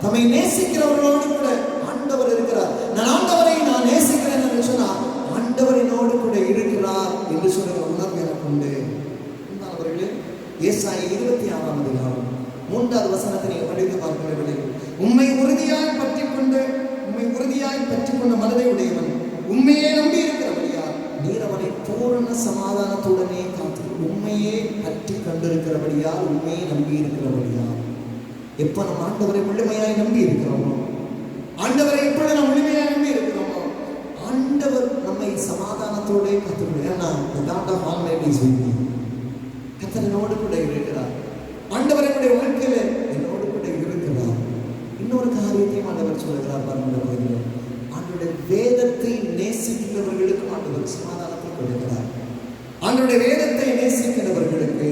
தம்மை நேசிக்கிறவர்களோடு கூட ஆண்டவர் இருக்கிறார். நான் ஆண்டவரை நான் நேசிக்கிறேன் என்று சொன்னால் ஆண்டவர் என்னோடு கூட இருக்கிறார் என்று சொல்லுகிற உணர்வு எனக்கு உண்டு. அவர்களே, ஏசாயா 26ஆம் அதிகாரம் 3வது வசனத்தை நீங்கள் படித்து பார்க்கிறீர்களே, உம்மை உறுதியாய் பற்றிக் கொண்ட மனதை உடையவன், உண்மையே நம்பி இருக்கிறபடியா நீர் அவனை பூரண சமாதானத்துடனே காத்து, உண்மையே பற்றி கண்டிருக்கிறபடியா, உண்மையை நம்பி இருக்கிறபடியா. எப்ப நம்ம ஆண்டவரை முழுமையாய் நம்பி இருக்கிறோமோ, ஆண்டவரை எப்பொழுது நம்ம முழுமையாய் நம்பி இருக்கிறோமோ, ஆண்டவர் நம்மை சமாதானத்தோட காத்துக்கொள்ளும். ஏன்னா கர்த்தர் என்னோடு கூட இருக்கிறார், ஆண்டவர் என்னுடைய வாழ்க்கையில என்னோடு கூட இருக்கிறார். இன்னொரு காரியத்தையும் ஆண்டவர் சொல்லுகிறார் பாருங்க, ஆண்டவருடைய வேதத்தை நேசிக்கிறவர்களுக்கும் ஆண்டவர் சமாதானத்தை கொடுக்கிறார். ஆண்டவருடைய வேதத்தை நேசிக்கிறவர்களுக்கு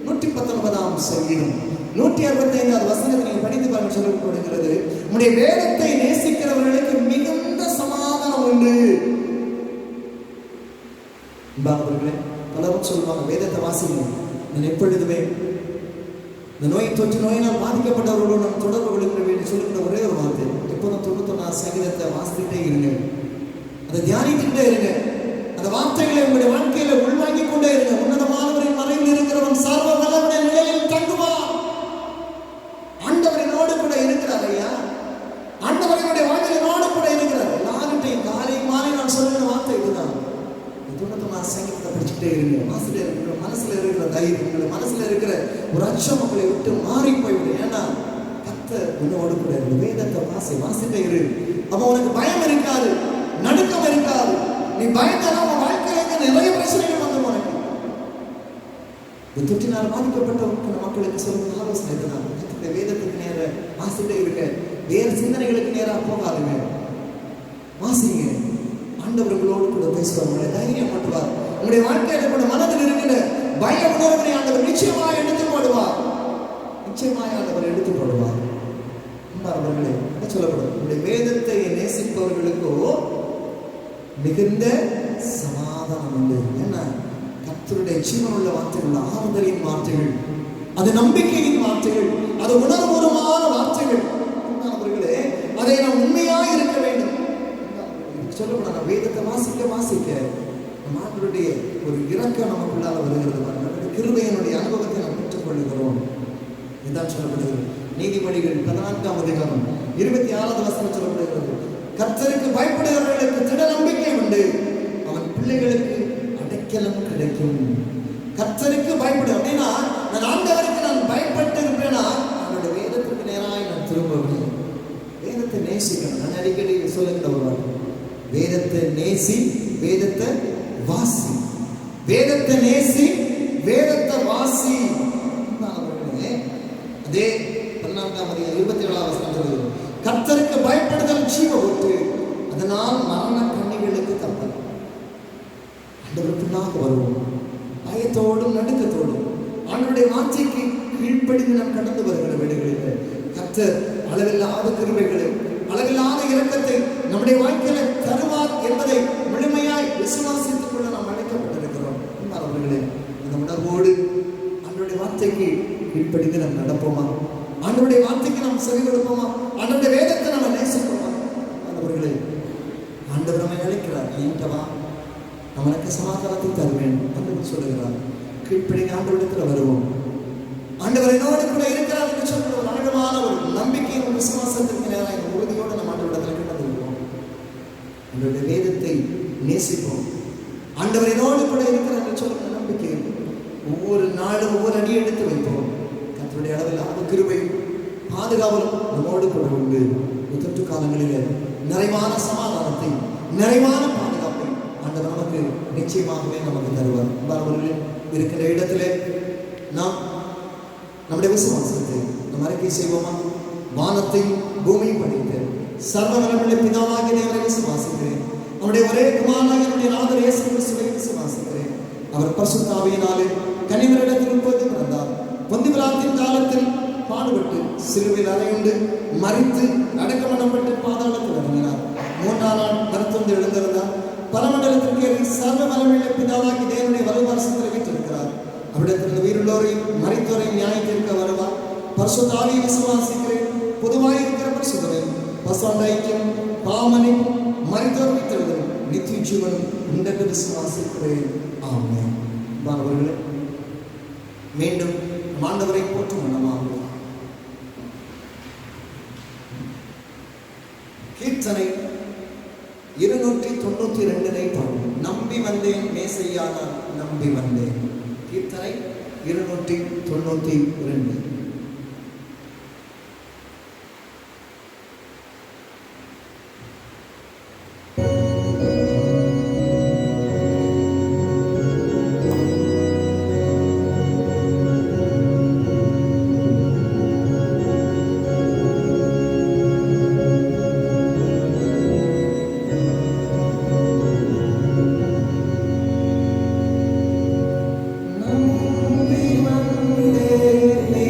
119ஆம் சங்கீதம் 165வது வசனத்தை நீங்கள் படித்து பாருங்க, சொல்லப்படுகிறது, உங்களுடைய வேதத்தை நேசிக்கிறவர்களுக்கு மிகுந்த சமாதானம் உண்டு. அவர்களே, பலரும் சொல்லுவாங்க, வேதத்தை வாசிக்கணும். நான் எப்பொழுதுமே இந்த நோய் தொற்று நோயினால் பாதிக்கப்பட்டவர்களோடு நாம் தொடர்பு கொள்கிற வேண்டி சொல்லுகிற ஒரே ஒரு வார்த்தை, எப்போதும் 91 சங்கீதத்தை வாசித்துட்டே இருங்க, அதை தியானித்துக்கிட்டே இருங்க, அந்த வார்த்தைகளை உங்களுடைய வாழ்க்கையில உள்வாங்கிக் கொண்டே இருங்க. உன்னதமானவரின் மறைவில் இருக்கிறவன் சர்வ வல்லவருடைய நிலையில் தங்குவான். ஆண்டவர் என்னோடு கூட இருக்கிறார் ஐயா, ஆண்டவருடைய வாழ்க்கையில் என்னோடு கூட இருக்கிறார். எல்லார்கிட்டையும் காலை மாலை நான் சொல்லுகிற வார்த்தை இதுதான். 91 சங்கீதத்தை படிச்சுக்கிட்டே இருங்க, மனசுல இருக்கிற மனசுல இருக்கிற தைரியம், உங்களை மனசுல இருக்கிற ஒரு அச்சம் உங்களை விட்டு மாறி போய்விடும். ஏன்னா கர்த்தர் உன்னோடு கூட இருந்து வேதத்தை வாசிட்டே இரு. அப்ப உனக்கு பயம் இருக்காது, நடுக்கம் இருக்காது. நீ பயந்தாலும் உன் வாழ்க்கையில நிறைய பிரச்சனைகள் வந்து உனக்கு இந்த தொற்றினால் பாதிக்கப்பட்ட மக்களுக்கு சொல்லுங்க ஆலோசனை இதுதான். கர்த்தருடைய வேதத்துக்கு நேர வாசிட்டே இருக்க, வேறு சிந்தனைகளுக்கு நேரா போகாதுங்க, வாசிங்க. ஆண்டவர்களோடு கூட பேசுவார், உங்களை தைரியம் பண்ணுவார். உங்களுடைய வாழ்க்கையில கூட மனதில் இருக்கிற பய உணர்வினை ஆண்டவர் நிச்சயமாக எடுத்து போடுவார், நிச்சயமாக ஆண்டவர் எடுத்து போடுவார். அவர்களே என்ன சொல்லப்படும், உங்களுடைய வேதத்தை நேசிப்பவர்களுக்கோ மிகுந்த சமாதானம் உண்டு. என்ன, கர்த்தருடைய ஜீவனுள்ள வார்த்தைகள், ஆறுதலின் வார்த்தைகள், அது நம்பிக்கையின் வார்த்தைகள், அது உணர்வுபூர்வமான வார்த்தைகள். அவர்களே அதை நாம் உண்மையாக இருக்க வேண்டும். சொல்லப்பட வேதத்தை வாசிக்க நம் ஆண்டவருடைய ஒரு இரக்கம் நமக்குள்ளால வருகிறது. கிருபையினுடைய அனுபவத்தை நாம் பெற்றுக் கொள்ளுகிறோம். இதுதான் சொல்லப்படுகிறது. நீதிமொழிகள் 14ஆம் அதிகாரம் 26வது வசனம் சொல்லப்படுகிறது, கர்த்தருக்கு பயப்படுகிறவர்களுக்கு திட நம்பிக்கை உண்டு, அவன் பிள்ளைகளுக்கு அடைக்கலம் கிடைக்கும். கர்த்தருக்கு பயப்படு அப்படின்னா, நான் ஆண்டவருக்கு நான் பயப்பட்டு இருப்பேனா அவனுடைய வேதத்துக்கு நேராக நான் திரும்புவேன். வேதத்தை நேசிக்கணும். நான் அடிக்கடி சொல்லுகிற ஒரு வார்த்தை, வேதத்தை நேசி, வேதத்தை வாசி. வேதத்தை நேசி, வேதத்தை வாசி. அதே 14ஆம் அதிகாரம் 27ஆம் வசனம் சொல்கிறது, கர்த்தருக்கு பயப்படுதல் ஜீவ ஊற்று, அதனால் மரண கண்ணிகளுக்கு தப்பல். ஆண்டவருக்குள்ளாக வருவோம், பயத்தோடும் நடுக்கத்தோடும் ஆண்டவருடைய வார்த்தைக்கு கீழ்ப்படிந்து நாம் கடந்து வருகிற வீடுகளில் கர்த்தர் அளவில்லாத கிருபைகளை, அளவில்லாத இரக்கத்தை நம்முடைய வாழ்க்கையில தருவார் என்பதை முழுமையாய் விசுவாசித்துக் கொள்ள நாம் அழைக்கப்பட்டிருக்கிறோம். அவர்களே அந்த உணர்வோடு ஆண்டவருடைய வார்த்தைக்கு கீழ்ப்படிந்து நாம் நடப்போமா? ஆண்டவருடைய வார்த்தைக்கு நாம் செவி கொடுப்போமா? ஆண்டவருடைய வேதத்தை நாம் நேசிப்போமா? அவர்களே ஆண்டவர் நம்மை அழைக்கிறார், நீட்டவா நம்மளுக்கு சமாதானத்தை தருவேன் என்று சொல்லுகிறார். கீழ்ப்படிங்க, ஆண்டவரிடத்தில் வருவோம். ஆண்டவர் என்னோடு கூட இருக்கிறார் என்று சொல்ற ஒரு அழகான ஒரு நம்பிக்கையின் விசுவாசத்திற்கு நேராக இந்த உறுதியோடு நம்ம ஆண்டவரிடத்தில் கடந்து வருவோம். ஆண்டவருடைய வேதத்தை நேசிப்போம். ஆண்டவர் என்னோடு கூட இருக்கிறார் என்று சொல்ற நம்பிக்கை ஒவ்வொரு நாளும் ஒவ்வொரு அடி எடுத்து வைப்போம். கர்த்தருடைய அளவில் கிருபை பாதுகாவலும் நம்மோடு கூட உண்டு. தொற்று காலங்களிலே நிறைவான சமாதானத்தை, நிறைவான பாதுகாப்பை ஆண்டவர் நமக்கு நிச்சயமாகவே நமக்கு தருவார். அவர்கள் இருக்கிற இடத்திலே நாம் நம்முடைய விசுவாசத்தை நம் அறிக்கை செய்வோமா? வானத்தையும் பூமியும் படைத்த சர்வ வல்லமையுள்ள பிதாவாகிய தேவனை விசுவாசிக்கிறேன். நம்முடைய ஒரே குமாரனாகிய என்னுடைய நாதர் இயேசு கிறிஸ்துவை விசுவாசிக்கிறேன். அவர் பரிசுத்த ஆவியினாலே கன்னிமரிடத்தில் பிறந்தார். பொந்திய பிலாத்தின் காலத்தில் பாடுபட்டு சிலுவையில் அறையுண்டு மரித்து அடக்கம் பண்ணப்பட்டு பாதாளத்தில் இறங்கினார். 3ஆம் நாள் மருத்துவம் எழுந்திருந்தார். பரமண்டலத்திற்கு ஏறி சர்வ வல்லமையுள்ள பிதாவாகிய தேவனுடைய வலதுபார்சத்தில் வீற்றிருக்கிறார். அவ்விடத்திலிருந்து உயிருள்ளோரையும் மரித்தோரையும் நியாயத்திற்கு வருவார். பரிசுத்த ஆவியை விசுவாசிக்கிறேன். பொதுவாக இருக்கிற பரிசுத்தரையும் பசுவாண்ட ஐக்கியம், பாவமன்னிப்பு, மரித்தோர் வைத்தெழுதல், நித்திய ஜீவனும் உண்டென்று விசுவாசிக்கிறேன். ஆமென். அவர்களே மீண்டும் ஆண்டவரை போற்றும் மனமாகும். கீர்த்தனை 292 பாடும். நம்பி வந்தேன் மேசையான நம்பி வந்தேன். கீர்த்தனை 292. நம்பி வந்தேனே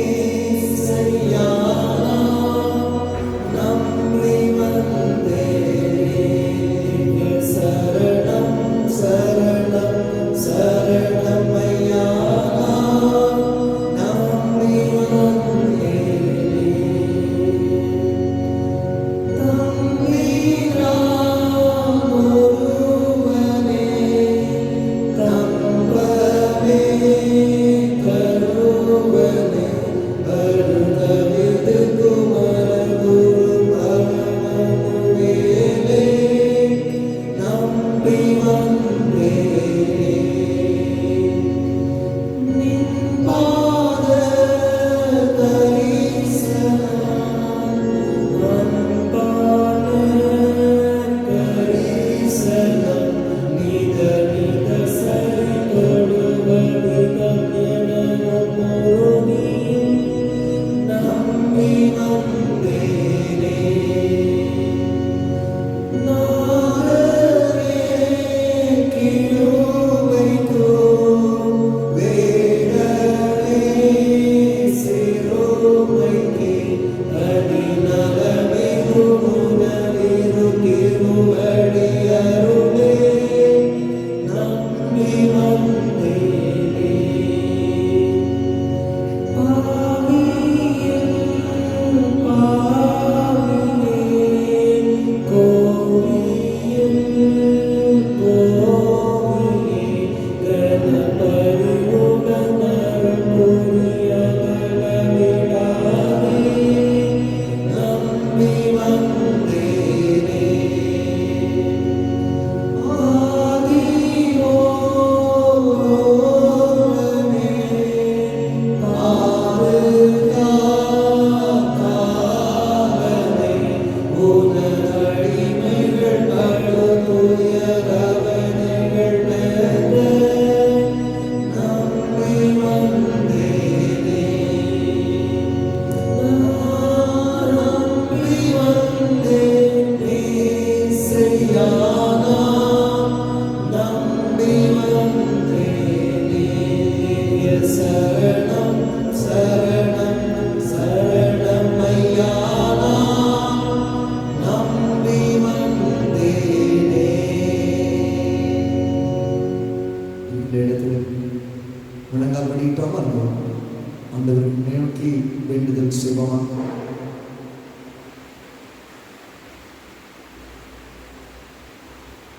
நோக்கி வேண்டுதல் செய்வோமா?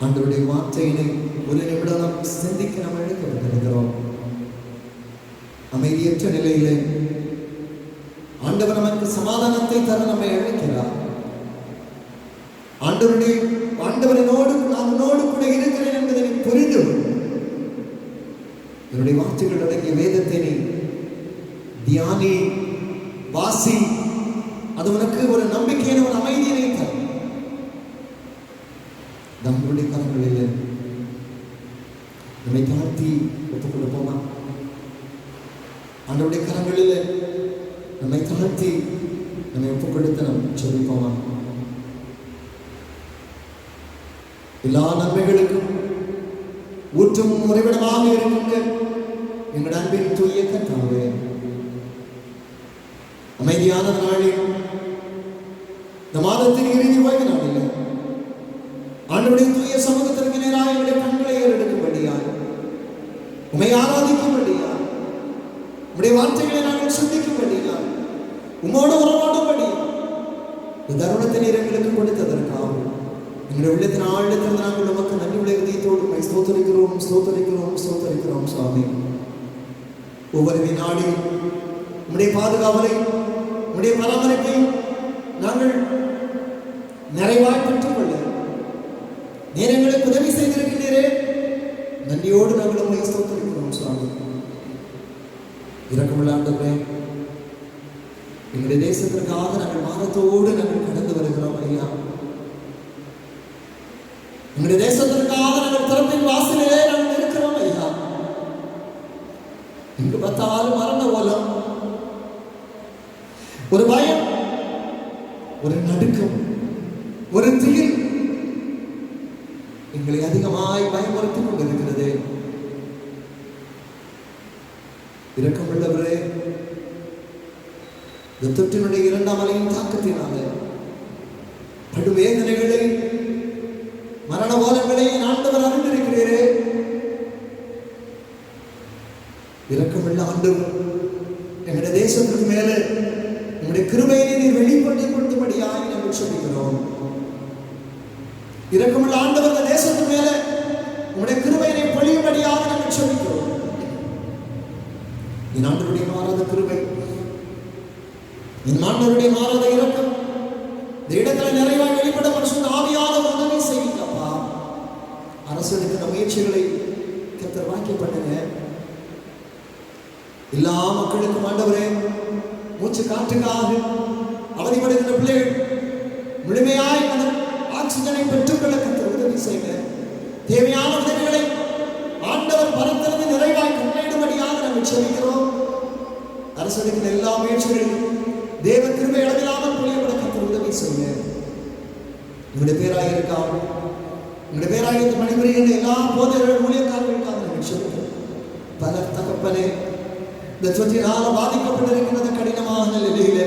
ஆண்டவருடைய வார்த்தையினை ஒரு நிமிடம் நாம் சிந்திக்க நாம் அழைக்கப்பட்டிருக்கிறோம். அமைதியற்ற நிலையிலே ஆண்டவர் நமக்கு சமாதானத்தை தர நம்மை அழைக்கிறார். ஆண்டவரினோடு நான் உன்னோடு கூட இருக்கிறேன் என்பதை நீ புரிந்து என்னுடைய வார்த்தைகள் அடங்கிய வேதத்தை நீ தியானி, வாசி. அது உனக்கு ஒரு நம்பிக்கையான ஒரு அமைதியை தரும். நம்முடைய கரங்களில் நம்மை தாழ்த்தி ஒப்புக் கொடுப்போமா? ஆண்டவருடைய கரங்களில் நம்மை தாழ்த்தி நம்மை ஒப்புக் கொடுத்து நாம் சொல்லிப்போமா? எல்லா நன்மைகளுக்கும் ஊற்றும் உறைவிடமாக இருக்கின்ற எங்கள் அன்பின் தூய கர்த்தாவே, அமைதியான நாளில் இந்த மாதத்தின் இறுதி ஓய்வு நாளில் ஆண்டவருடைய தூய சமூகத்திற்கு நேராக எங்களுடைய கண்களை ஏறெடுக்கும்படியாய், உம்மை ஆராதிக்கும்படியாய், உம்முடைய வார்த்தைகளை நாங்கள் சிந்திக்கும்படியாய், உம்மோடு உறவாடும்படியாய் இந்த தருணத்தை நீர் எங்களுக்கு கொடுத்ததற்காக எங்களுடைய உள்ளத்தின் ஆழத்திலிருந்து நாங்கள் நமக்கு நன்றி உள்ள இதயத்தோடு ஸ்தோத்தரிக்கிறோம், ஸ்தோத்தரிக்கிறோம், ஸ்தோத்தரிக்கிறோம் சுவாமி. ஒவ்வொரு வினாடியும் உம்முடைய பாதுகாவலை, உம்முடைய பராமரிப்பை நாங்கள் நிறைவாய் பெற்றுக்கொள்ள நீர் எங்களுக்கு உதவி செய்திருக்கிறீரே, நன்றியோடு நாங்கள் உங்களை ஸ்தோத்தரிக்கிறோம் சுவாமி. இரக்கமுள்ள ஆண்டவரே, எங்களுடைய தேசத்திற்காக நாங்கள் மாதத்தோடு நாங்கள் கடந்து வருகிறோம் ஐயா. எங்களுடைய தேசத்திற்காக நாங்கள் திறப்பின் வாசலிலே நாங்கள் இருக்கிறோம் ஐயா. இங்கு பார்த்தாலும் மரண ஓலம், ஒரு பயம், ஒரு நடுக்கம், ஒரு திகில் எங்களை அதிகமாய் பயமுறுத்திக் கொண்டிருக்கிறது. இரக்கமுள்ளவரே, இந்த தொற்றினுடைய இரண்டாம் அலையின் தாக்கத்தினால படுவேதனைகளை, மரண ஓலங்களை ஆண்டவர் அறிந்திருக்கிறீரே. இரக்கமுள்ள ஆண்டவர், எங்களுடைய தேசத்துக்கு மேல உங்களுடைய கிருபையை நீர் வெளிப்படுத்திக் கொண்டபடியாய் நாங்கள் சொல்கிறோம். இரக்கமுள்ள ஆண்டவர், இந்த தேசத்துக்கு மேல உங்களுடைய கிருபையை பொழியும்படியாக நாங்கள் சொல்கிறோம். என் ஆண்டவருடைய மாறாத கிருபை, என் ஆண்டவருடைய மாறாத இரக்கம் இந்த இடத்துல நிறைவாய் வெளிப்பட பரிசுத்த ஆவியானவர் உதவி செய்யுங்கப்பா. அரசு எடுக்கிற முயற்சிகளை கர்த்தர் வாக்கியப்படுங்க. எல்லா மக்களுக்கும் ஆண்டவரே, மூச்சு காற்றுக்காக அவதிப்படுகிற பிள்ளைகள் முழுமையாய் ஆக்சிஜனை பெற்றுக்கொள்ள கர்த்தர் உதவி செய்யுங்க. தேவையான உதவிகளை ஆண்டவர் பரத்திலிருந்து நிறைவாய் கண்டறிடும்படியாக நாங்கள் செபிக்கிறோம். அரசு எடுக்கிற எல்லா முயற்சிகளிலும் தேவ கிருபை அளவில்லாமல் பொழியப்பட கர்த்தர் உதவி செய்யுங்க. உங்களுடைய பேராக இருக்காம, உங்களுடைய பேராக இந்த பணிபுரிகின்ற எல்லா போதகர்கள் ஊழியக்காரர்களுக்காக நாங்கள் செபிக்கிறோம். பலர் தகப்பனே, இந்த தொற்றினால பாதிக்கப்பட்டிருக்கின்ற கடினமான நிலையில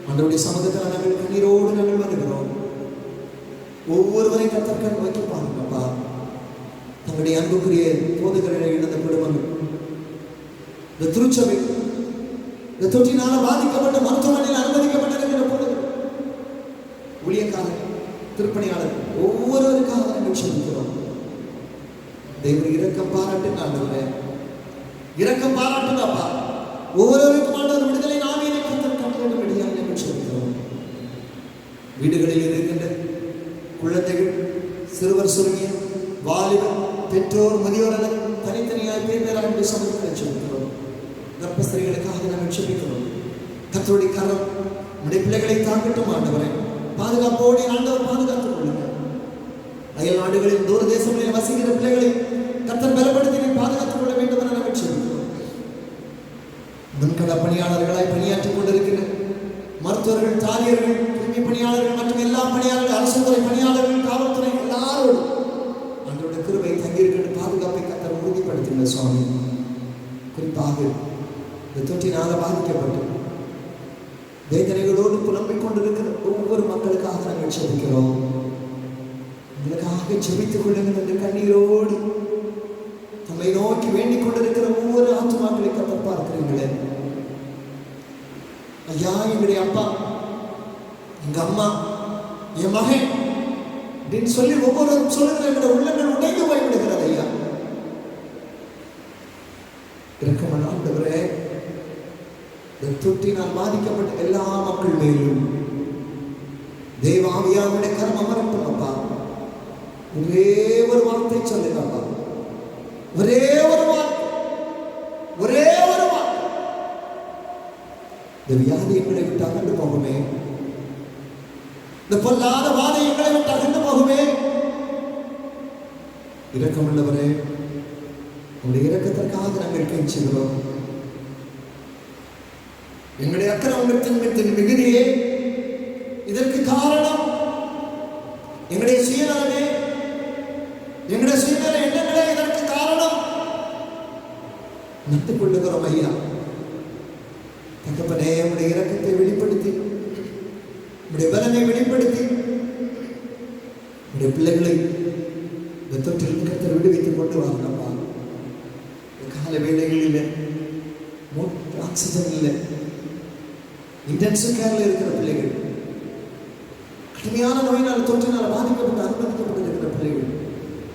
ஆண்டவருடைய சமூகத்தில் நாங்கள் கண்ணீரோடு நாங்கள் வருகிறோம். ஒவ்வொருவரை கர்த்தர் கண் வைக்க பாருங்கப்பா. தங்களுடைய அன்புக்குரிய போதகர்களை இழந்த குடும்பங்கள், இந்த திருச்சபை, இந்த தொற்றினால பாதிக்கப்பட்ட மருத்துவமனையில் அனுமதிக்கப்பட்டிருக்கிற போதகர்கள், ஊழியக்காரர், திருப்பணியாளர், ஒவ்வொருவருக்காக நாங்கள் செபிக்கிறோம். தேவன் இரக்கம் பாராட்டு ஆண்டவரே, இரக்கம் பாராட்டுங்கப்பா. ஒவ்வொருவருக்கும் ஆண்டவர் விடுதலை நாவினை கர்த்தர் கட்டளையிடும்படியாக நாங்கள் செபிக்கிறோம். வீடுகளில் இருக்கின்ற குழந்தைகள், சிறுவர் சிறுமியர், வாலிபர், பெற்றோர், முதியோர் என தனித்தனியாய் பேராக சமூகத்தில் செபிக்கிறோம். கர்ப்பஸ்திரிகளுக்காக நாங்கள் செபிக்கிறோம். கர்த்தருடைய கரம் நம்முடைய பிள்ளைகளை தாக்கட்டும் ஆண்டவரே. பாதுகாப்போடு ஆண்டவர் பாதுகாத்துக் கொள்ளுங்க. அயல் நாடுகளில், தூர தேசங்களில் வசிக்கிற பிள்ளைகளை கர்த்தர் பலப்படுத்தி பாதுகாத்துக் கொள்ள வேண்டும் என நாங்கள் செபிக்கிறோம். முன்கள பணியாளர்களாய் பணியாற்றிக் கொண்டிருக்கிற மருத்துவர்கள், தாதியர்கள், தூய்மை பணியாளர்கள் மற்றும் எல்லா பணியாளர்கள், அரசு துறை பணியாளர்கள், காவல்துறை எல்லாரோடு ஆண்டவருடைய கிருபை தங்கியிருக்கின்ற பாதுகாப்பை கர்த்தர் உறுதிப்படுத்துங்க சுவாமி. குறிப்பாக இந்த தொற்றினால பாதிக்கப்பட்டு வேதனைகளோடு புலம்பிக் கொண்டிருக்கிற ஒவ்வொரு மக்களுக்காக நாங்கள் செபிக்கிறோம். உங்களுக்காக செபித்துக் கொள்ளுங்கள் என்று கண்ணீரோடு தம்மை நோக்கி வேண்டிக் கொண்டிருக்கிற ஒவ்வொரு ஆத்மா வாழ்க்கையை கத்தர் பார்க்கிறீங்களே. ஐயா, எங்களுடைய அப்பா, எங்க அம்மா, என் மகன் அப்படின்னு சொல்லி ஒவ்வொருவரும் சொல்லுகிற என்னுடைய உள்ளங்கள் உடைந்து போய்விடுகிறது. ஐயா, இருக்கமான ஆண்டவரே, இந்த தொற்றினால் பாதிக்கப்பட்ட எல்லா மக்கள் மேலும் தேவ ஆவியானுடைய கரம் அமரட்டும் அப்பா. ஒரே ஒரு வார்த்தை சொல்லுங்க அப்பா, ஒரே ஒரு வார்த்தை, ஒரே ஒரு வார்த்தை. இந்த வியாதி எங்களை விட்டு அகன்று போகுமே, இந்த பொல்லாத வாதை எங்களை விட்டு அகன்று போகுமே. இரக்கமுள்ளவரே, உங்களுடைய இரக்கத்திற்காக நாங்கள் கெஞ்சுகிறோம். எங்களுடைய அக்கிரமத்தின் மிகுதியே இதற்கு காரணம். எங்களுடைய சுயநலமே, எங்களுடைய சுயநல எண்ணங்களே இதற்கு காரணம். நட்டுக் கொள்ளுகிறோம் ஐயா. தகப்பனே, உங்களுடைய இரக்கத்தை வெளிப்படுத்தி, உங்களுடைய பலனை வெளிப்படுத்தி, உங்களுடைய பிள்ளைகளை இந்த தொற்றில் கர்த்தர் விடுவித்துக் கொண்டு வாங்கப்பா. கால வேளைகளில் ஆக்சிஜன் இல்லை, இன்டென்சிவ் கேர்ல இருக்கிற பிள்ளைகள், கடுமையான நோயினால் தொற்றினால் பாதிக்கப்பட்டு அனுமதிக்கப்பட்டு இருக்கிற பிள்ளைகள்,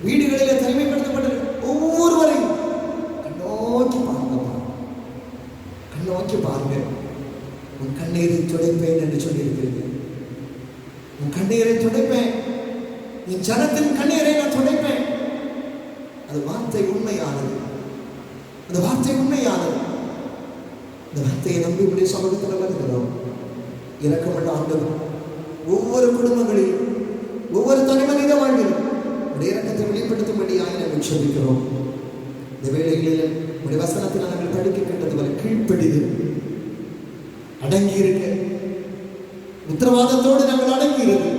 வீடுகளிலே தனிமைப்படுத்தப்பட்ட ஒவ்வொருவரையும் கண்ணோக்கி பாருங்கப்பா, கண்ணோக்கி பாருங்க. உன் கண்ணீரை துடைப்பேன் என்று சொல்லியிருக்கிறீங்க. உன் கண்ணீரை துடைப்பேன், என் ஜனத்தின் கண்ணீரை நான் துடைப்பேன். அது வார்த்தை உண்மையானது, அந்த வார்த்தை உண்மையானது. இந்த வார்த்தையை நம்பி உடைய சமூகத்தில் வருகிறோம். இரக்கமற்ற ஆண்டவர் ஒவ்வொரு குடும்பங்களிலும், ஒவ்வொரு தனிமனித வாழ்விலும் உடைய இரக்கத்தை வெளிப்படுத்தும்படியாக நாங்கள் சொல்லிக்கிறோம். இந்த வேளைகளில் உடைய வசனத்தில் நாங்கள் படிக்க கேட்டது போல கீழ்ப்படிது, அடங்கி இருக்க உத்தரவாதத்தோடு நாங்கள் அடங்கி இருக்கு.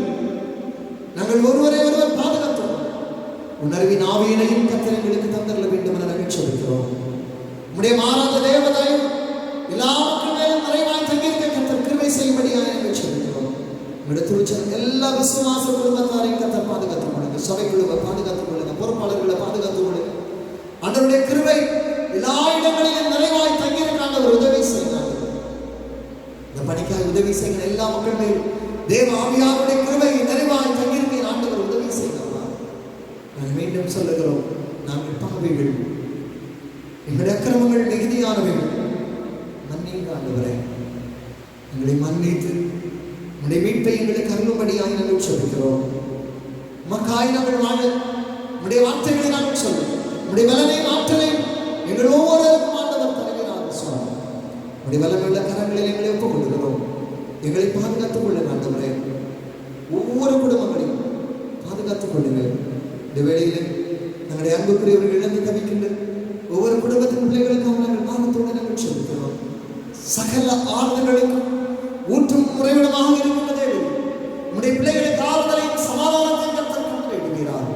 நாங்கள் ஒருவரை ஒருவர் பாதுகாத்தோம். உணர்வின் ஆவியினையும் கர்த்தர் எங்களுக்கு தந்தரல வேண்டும் என நாங்கள் சொல்லிக்கிறோம். உடைய மாறாத தேவதையும் எல்லா மக்கள் மேலும் நிறைவாய் தங்கியிருக்க கர்த்தர் கிருபை செய்யும்படியாக நாங்கள் சொல்லிக்கிறோம். உங்களுடைய எல்லா விசுவாச குடும்பத்தாரையும் கர்த்தர் பாதுகாத்துக் கொள்ளுங்க. சபைக்குழுவை பாதுகாத்துக் கொள்ளுங்க, பொறுப்பாளர்களை பாதுகாத்துக் கொள்ளுங்க. ஆண்டவருடைய கிருபை எல்லா இடங்களிலும் நிறைவாய் தங்கியிருக்க ஆண்டவர் உதவி செய்கிறார். இந்த பணிக்காக உதவி செய்கிற எல்லா மக்கள் மேலும் தேவ ஆவியாருடைய கிருபை நிறைவாய் தங்கியிருக்க ஆண்டவர் உதவி செய்கிறார். நாங்கள் மீண்டும் சொல்லுகிறோம், நாங்கள் பாவிகள், எங்களுடைய அக்கிரமங்கள் மிகுதியானவைகள். மன்னிங்க ஆண்டவரே, எங்களை மன்னித்து உடைய மீட்பை எங்களுக்கு அருளும்படியாக நாங்கள் சொல்லுகிறோம். மக்காய் நாங்கள் வாழ உடைய வார்த்தைகளை நாங்கள் சொல்லுவோம். உடைய பலனையும் ஆற்றலையும் எங்கள் ஒவ்வொருவருக்கும் ஆண்டவர் தருகிறார் சுவாமி. உடைய பலனுள்ள கரங்களில் எங்களை ஒப்புக் கொள்கிறோம். எங்களை பாதுகாத்துக் கொள்ளுங்க ஆண்டவரே. ஒவ்வொரு குடும்பங்களையும் பாதுகாத்துக் கொள்ளுங்க. இந்த வேளையில் நம்முடைய அன்புக்குரியவர்கள் இழந்து தவிக்கின்ற ஒவ்வொரு குடும்பத்தின் பிள்ளைகளுக்கும் நாங்கள் பாவத்தோடு நாங்கள் சொல்லுகிறோம். சகல ஆறுதல்களுக்கும் ஊற்றும் உறைவிடமாக இருக்கின்ற தேவன் உடைய பிள்ளைகளுக்கு ஆறுதலையும் சமாதானத்தையும் கர்த்தர் கட்டளையிடுகிறார்.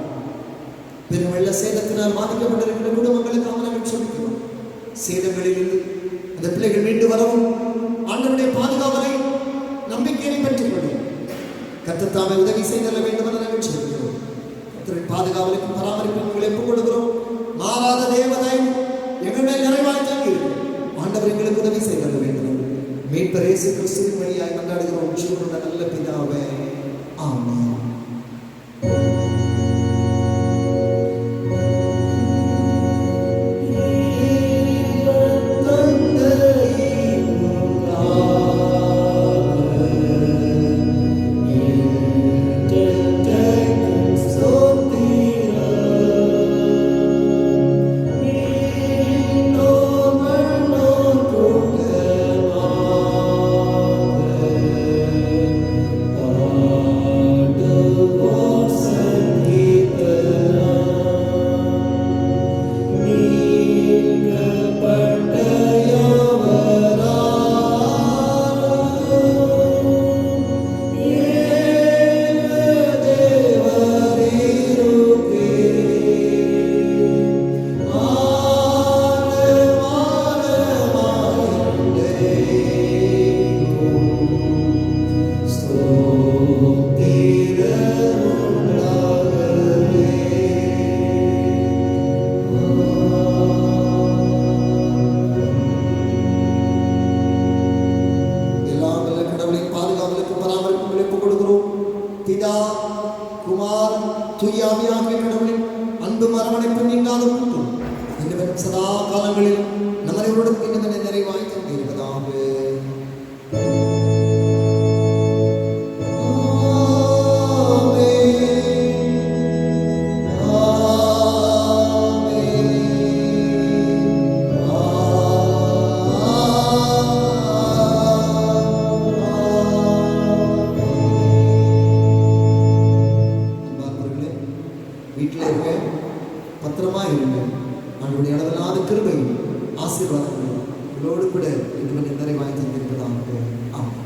பெரும் வெள்ள சேதத்தினால் பாதிக்கப்பட்டிருக்கின்ற குடும்பங்களுக்கு நாங்கள் சொல்லுகிறோம். சேதங்களிலிருந்து அந்த பிள்ளைகள் மீண்டு வரவும் ஆண்டவருடைய பாதுகாவலை நம்பிக்கையை பெற்றுக் கொள்ளும். கர்த்தர் தாமே உதவி செய்தல்ல வேண்டும் என நாங்கள் சொல்லுகிறோம். கர்த்தரின் பாதுகாவலுக்கும் பராமரிப்பும் உங்களை ஒப்புக் கொடுக்கிறோம். மாறாத தேவதை எங்கள் மேல் நிறைவாய் தங்கி ஆண்டவர் எங்களுக்கு உதவி செய்தல்ல வேண்டும். மீட்பர் இயேசு கிறிஸ்துவின் வழியாய் கொண்டாடுகிறோம் ஜீவனுள்ள நல்ல பிதாவே, ஆமென். Oh தூயாவியாகிய கடவுளின் அன்பு அரவணைப்பு நீங்காத கூட்டும் இன்னும் சதா காலங்களில் நம்மளோடும் இன்னும் நிறைவாய் தங்கியிருப்பதாக. வீட்டில் இருக்க பத்திரமா இருங்க. நம்மளுடைய அளவில்லாத கிருபை ஆசீர்வாதங்கள் இதோடு கூட இன்னும் நிறைவாய் தந்திருப்பதாக. ஆமாம்.